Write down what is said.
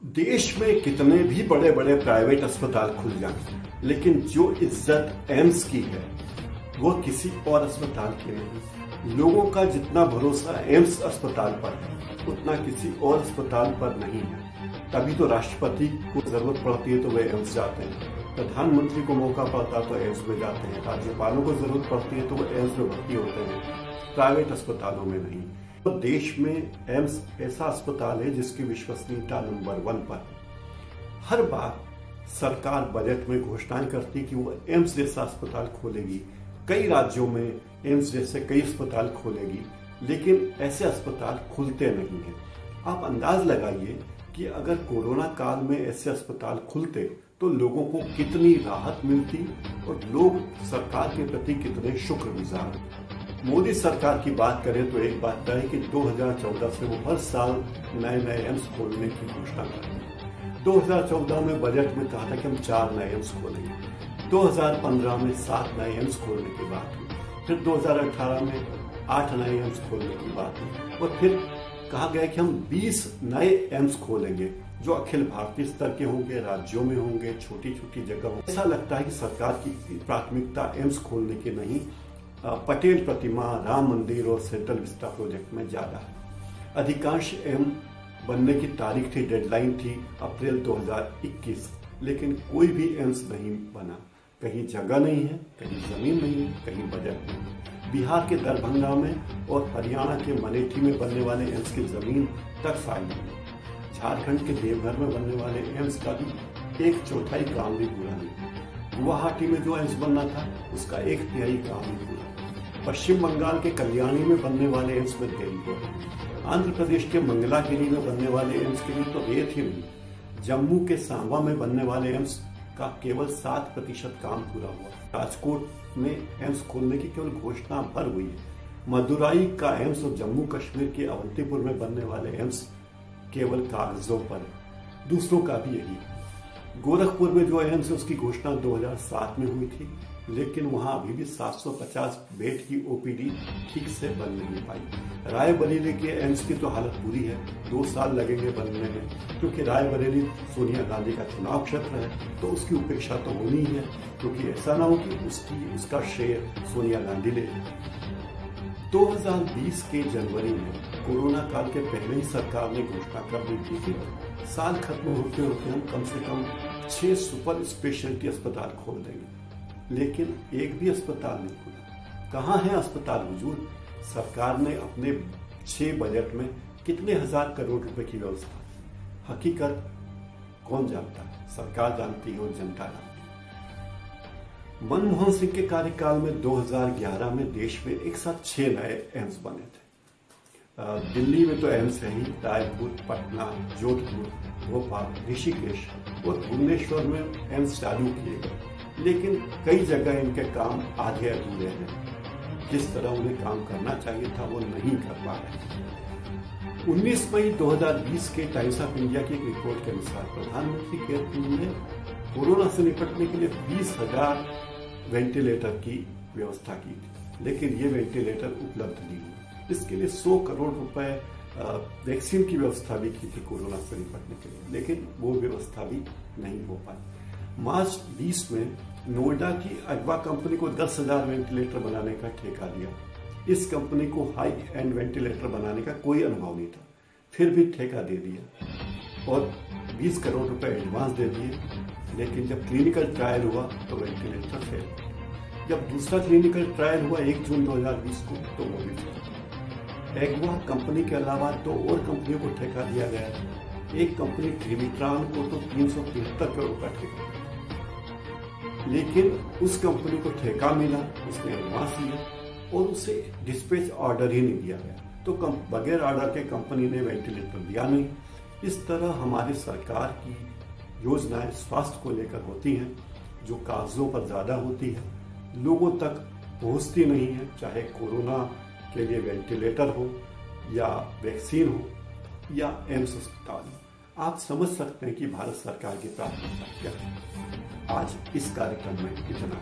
देश में कितने भी बड़े बड़े प्राइवेट अस्पताल खुल जाएं, लेकिन जो इज्जत एम्स की है वो किसी और अस्पताल की नहीं। लोगों का जितना भरोसा एम्स अस्पताल पर है उतना किसी और अस्पताल पर नहीं है। तभी तो राष्ट्रपति को जरूरत पड़ती है तो वे एम्स जाते हैं, प्रधानमंत्री को मौका पड़ता तो एम्स में जाते हैं, राज्यपालों को जरूरत पड़ती है तो वो एम्स में भर्ती होते हैं, प्राइवेट अस्पतालों में नहीं। तो देश में एम्स ऐसा अस्पताल है जिसकी विश्वसनीयता नंबर 1 पर है। हर बार सरकार बजट में घोषणाएं करती कि वो एम्स जैसा अस्पताल खोलेगी, कई राज्यों में एम्स जैसे कई अस्पताल खोलेगी, लेकिन ऐसे अस्पताल खुलते नहीं हैं। आप अंदाज लगाइए कि अगर कोरोना काल में ऐसे अस्पताल खुलते तो लोगों को कितनी राहत मिलती और लोग सरकार के प्रति कितने शुक्रगुजार। मोदी सरकार की बात करें तो एक बात तय है कि 2014 से वो हर साल नए नए एम्स खोलने की घोषणा करते हैं। 2014 में बजट में कहा था कि हम 4 नए एम्स खोलेंगे, 2015 में 7 नए एम्स खोलने की बात हुई, फिर 2018 में 8 नए एम्स खोलने की बात हुई और फिर कहा गया कि हम 20 नए एम्स खोलेंगे जो अखिल भारतीय स्तर के होंगे, राज्यों में होंगे, छोटी छोटी जगह होंगे। ऐसा लगता है कि सरकार की प्राथमिकता एम्स खोलने की नहीं, पटेल प्रतिमा, राम मंदिर और सेंट्रल विस्टा प्रोजेक्ट में ज्यादा है। अधिकांश एम्स बनने की तारीख थी, डेडलाइन थी अप्रैल 2021, लेकिन कोई भी एम्स नहीं बना। कहीं जगह नहीं है, कहीं जमीन नहीं है, कहीं बजट नहीं। बिहार के दरभंगा में और हरियाणा के मनेठी में बनने वाले एम्स की जमीन तक फाइल नहीं। झारखंड के देवघर में बनने वाले एम्स का भी 1/4 काम भी पूरा नहीं। गुवाहाटी में जो एम्स बनना था उसका 1/3 काम भी पूरा। पश्चिम बंगाल के कल्याणी में बनने वाले एम्स में देरी हो रही। आंध्र प्रदेश के मंगलागिरी में बनने वाले एम्स के लिए तो रेत ही नहीं। जम्मू के सांबा में बनने वाले एम्स का केवल 7% काम पूरा हुआ। राजकोट में एम्स खोलने की केवल घोषणा भर हुई है। मदुराई का एम्स और जम्मू कश्मीर के अवंतीपुर में बनने वाले एम्स केवल कागजों पर है। दूसरों का भी यही है। गोरखपुर में जो एम्स है उसकी घोषणा 2007 में हुई थी, लेकिन वहां अभी भी 750 बेड की ओपीडी ठीक से बन नहीं पाई। रायबरेली के एम्स की तो हालत बुरी है, 2 साल लगेंगे बनने में, क्योंकि रायबरेली सोनिया गांधी का चुनाव क्षेत्र है तो उसकी उपेक्षा तो होनी ही है, क्योंकि ऐसा ना हो कि उसका श्रेय सोनिया गांधी ले। 2020 के जनवरी में कोरोना काल के पहले ही सरकार ने घोषणा कर दी थी कि साल खत्म होते होते हम कम से कम 6 सुपर स्पेशलिटी अस्पताल खोल देंगे, लेकिन एक भी अस्पताल नहीं खुला। कहाँ है अस्पताल हुजूर? सरकार ने अपने 6 बजट में कितने हजार करोड़ रुपए की व्यवस्था। हकीकत कौन जानता है? सरकार जानती है और जनता जानती है। मनमोहन सिंह के कार्यकाल में 2011 में देश में एक साथ 6 नए एम्स बने थे। दिल्ली में तो एम्स है ही, रायपुर, पटना, जोधपुर, भोपाल, ऋषिकेश और भुवनेश्वर में एम्स चालू किए गए, लेकिन कई जगह इनके काम आधे अधूरे हैं। जिस तरह उन्हें काम करना चाहिए था वो नहीं कर पा रहे। 19 मई 2020 के टाइम्स ऑफ इंडिया की एक रिपोर्ट के अनुसार प्रधानमंत्री के कोरोना से निपटने के लिए 20,000 वेंटिलेटर की व्यवस्था की थी, लेकिन ये वेंटिलेटर उपलब्ध नहीं हुए। इसके लिए 100 करोड़ रुपए वैक्सीन की व्यवस्था भी की थी कोरोना से निपटने के लिए, लेकिन वो व्यवस्था भी नहीं हो पाई। मार्च 20 में नोएडा की अडवा कंपनी को 10,000 वेंटिलेटर बनाने का ठेका दिया। इस कंपनी को हाई एंड वेंटिलेटर बनाने का कोई अनुभव नहीं था, फिर भी ठेका दे दिया और 20 करोड़ रुपए एडवांस दे दिए, लेकिन जब क्लिनिकल ट्रायल हुआ तो वेंटिलेटर फेल। जब दूसरा क्लिनिकल ट्रायल हुआ 1 जून 2020 को तो वो भी फेल। एग्वा कंपनी के अलावा 2 और कंपनियों को ठेका दिया गया है। एक कंपनी ट्रिविट्रान को तो 373 करोड़ रुपए ठेका, लेकिन उस कंपनी को ठेका मिला, उसने एडवांस लिया और उसे डिस्पैच ऑर्डर ही नहीं दिया गया, तो बगैर ऑर्डर के कंपनी ने वेंटिलेटर दिया नहीं। इस तरह हमारी सरकार की योजनाएं स्वास्थ्य को लेकर होती हैं जो कागजों पर ज्यादा होती है, लोगों तक पहुंचती नहीं है, चाहे कोरोना के लिए वेंटिलेटर हो या वैक्सीन हो या एम्स अस्पताल हो। आप समझ सकते हैं कि भारत सरकार की प्राथमिकता क्या है। आज इस कार्यक्रम में इतना।